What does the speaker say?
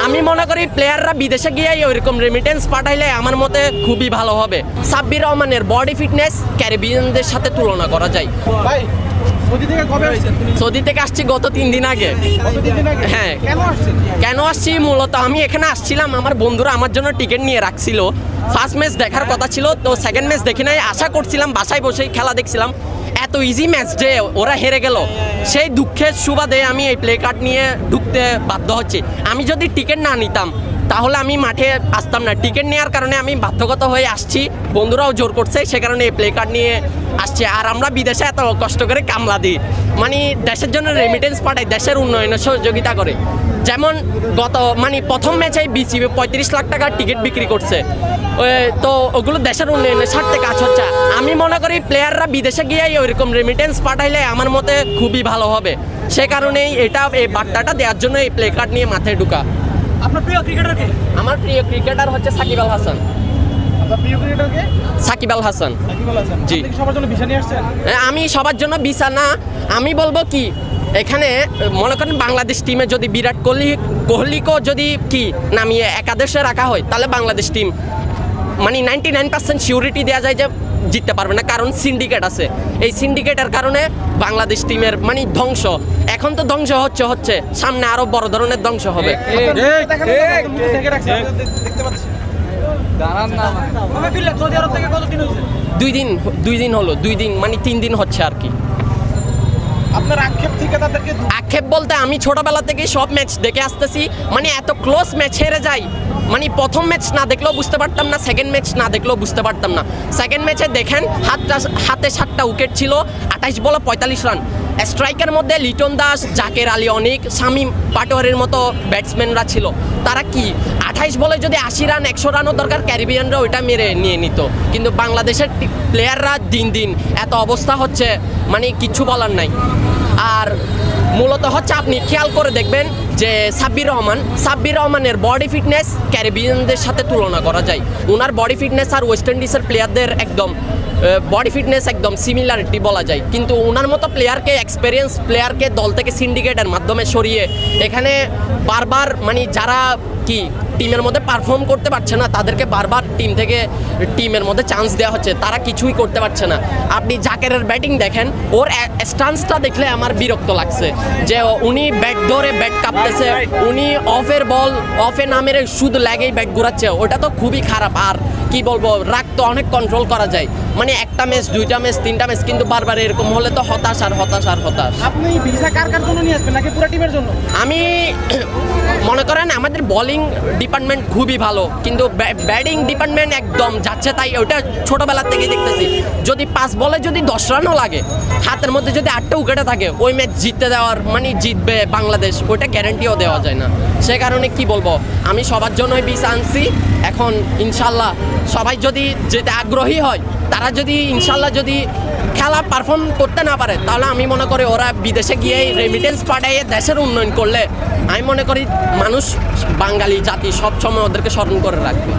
আমি মনে করি প্লেয়াররা বিদেশে গিয়ে ওইরকম রেমিটেন্স পাঠাইলে আমার মতে খুবই ভালো হবে। সাব্বির রহমানের বডি ফিটনেস ক্যারিবিয়ানদের সাথে তুলনা করা যায়। সৌদি থেকে আসছি গত 3 দিন আগে। হ্যাঁ, কেন আসছি মূলত আমি এখানে আসছিলাম, আমার বন্ধুরা আমার জন্য টিকিট নিয়ে রাখছিল। ফার্স্ট ম্যাচ দেখার কথা ছিল, তো সেকেন্ড ম্যাচ দেখি নাই, আশা করছিলাম বাসায় বসেই খেলা দেখছিলাম। এত ইজি ম্যাচ যে ওরা হেরে গেল, সেই দুঃখের সুবাদে আমি এই প্লে কার্ড নিয়ে ঢুকতে বাধ্য হচ্ছি। আমি যদি টিকিট না নিতাম তাহলে আমি মাঠে আসতাম না। টিকিট নেওয়ার কারণে আমি বাধ্যগত হয়ে আসছি, বন্ধুরাও জোর করছে, সে কারণে এই প্লে কার্ড নিয়ে আসছে। আর আমরা বিদেশে এত কষ্ট করে কামলা দিই, মানে দেশের জন্য রেমিটেন্স পাঠাই, দেশের উন্নয়নে সহযোগিতা করে। যেমন প্রথম ম্যাচে বিসিবি 35 লাখ টাকার টিকিট বিক্রি করছে, তো ওগুলো দেশের উন্নয়নের স্বার্থে কাজ হচ্ছে। আমি মনে করি প্লেয়াররা বিদেশে গিয়ে ওইরকম রেমিটেন্স পাঠাইলে আমার মতে খুবই ভালো হবে। সে কারণেই এই বার্তাটা দেওয়ার জন্য এই প্লে কার্ড নিয়ে মাথায় ঢুকা। আপনার প্রিয় ক্রিকেটার কে? আমার প্রিয় ক্রিকেটার হচ্ছে সাকিব আল হাসান। আপনার প্রিয় ক্রিকেটার কে? সাকিব আল হাসান। জি। আপনি কি সবার জন্য ভিসা নিয়ে আসছেন? আমি সবার জন্য ভিসা না, আমি বলবো কি, এখানে মনে করেন বাংলাদেশ টিমে যদি বিরাট কোহলিকেও যদি নামিয়ে একাদশে রাখা হয়, তাহলে বাংলাদেশ টিম 99% সিউরিটি দেওয়া যায় যে জিততে পারবে না, কারণ সিন্ডিকেট আছে। এই সিন্ডিকেটের কারণে বাংলাদেশ টিমের ধ্বংস। এখন তো ধ্বংস হচ্ছে, সামনে আরো বড় ধরনের ধ্বংস হবে। 2 দিন হলো, 2 দিন 3 দিন হচ্ছে আর কি। আপনার আক্ষেপ থেকে তাদেরকে? আক্ষেপ বলতে আমি ছোটবেলা থেকে সব ম্যাচ দেখে আসতেছি, এত ক্লোজ ম্যাচ হেরে যায়, প্রথম ম্যাচ না দেখলেও বুঝতে পারতাম না, সেকেন্ড ম্যাচ না দেখলেও বুঝতে পারতাম না। সেকেন্ড ম্যাচে দেখেন হাতে 7টা উইকেট ছিল, 28 বলে 45 রান। স্ট্রাইকের মধ্যে লিটন দাস, জাকের আলী অনিক, শামীম পাটোয়ারির মতো ব্যাটসম্যানরা ছিল। তারা 28 বলে যদি 80 রান 100 রানও দরকার, ক্যারিবিয়ানরা ওইটা মেরে নিয়ে নিত। কিন্তু বাংলাদেশের প্লেয়াররা দিন এত অবস্থা হচ্ছে, কিচ্ছু বলার নাই। আর মূলত হচ্ছে আপনি খেয়াল করে দেখবেন যে সাব্বির রহমানের বডি ফিটনেস ক্যারিবিয়ানদের সাথে তুলনা করা যায়। ওনার বডি ফিটনেস আর ওয়েস্ট ইন্ডিজের প্লেয়ারদের একদম বডি ফিটনেস একদম সিমিলারিটি বলা যায়। কিন্তু ওনার মতো প্লেয়ারকে, এক্সপেরিয়েন্স প্লেয়ারকে দল থেকে সিন্ডিকেটের মাধ্যমে সরিয়ে এখানে বারবার যারা টিমের মধ্যে পারফর্ম করতে পারছে না, তাদেরকে বারবার টিমের মধ্যে চান্স দেওয়া হচ্ছে, তারা কিছুই করতে পারছে না। আপনি জাকেরের ব্যাটিং দেখেন, ওর স্টান্সটা দেখলে আমার বিরক্ত লাগছে যে উনি ব্যাট ধরে ব্যাট কাঁপতেছে, উনি অফে না মেরে শুধু ল্যাগেই ব্যাট ঘুরাচ্ছে, ওটা তো খুবই খারাপ। আর কি বলবো, রাগ তো অনেক কন্ট্রোল করা যায়, একটা ম্যাচ, 2টা ম্যাচ, 3টা ম্যাচ, কিন্তু বারবার এরকম হলে তো হতাশ। আপনি ভিসা কার জন্য নিয়ে আসবেন, নাকি পুরো টিমের জন্য? আমি মনে করেন আমাদের বোলিং ডিপার্টমেন্ট খুবই ভালো, কিন্তু ব্যাটিং ডিপার্টমেন্ট একদম যাচ্ছে তাই। ওটা ছোটবেলার থেকেই দেখতেছি, যদি 5 বলে যদি 10 রানও লাগে, হাতের মধ্যে যদি 8টা উইকেটে থাকে, ওই ম্যাচ জিততে দেওয়ার জিতবে বাংলাদেশ, ওইটা গ্যারান্টিও দেওয়া যায় না। সে কারণে কি বলবো, আমি সবার জন্যই ভিসা আনছি। এখন ইনশাল্লাহ সবাই যদি যেতে আগ্রহী হয়, তারা যদি ইনশাল্লাহ যদি খেলা পারফর্ম করতে না পারে, তাহলে আমি মনে করি ওরা বিদেশে গিয়ে রেমিটেন্স পাঠাইয়ে দেশের উন্নয়ন করলে, আমি মনে করি মানুষ, বাঙালি জাতি সবসময় ওদেরকে স্মরণ করে রাখবে।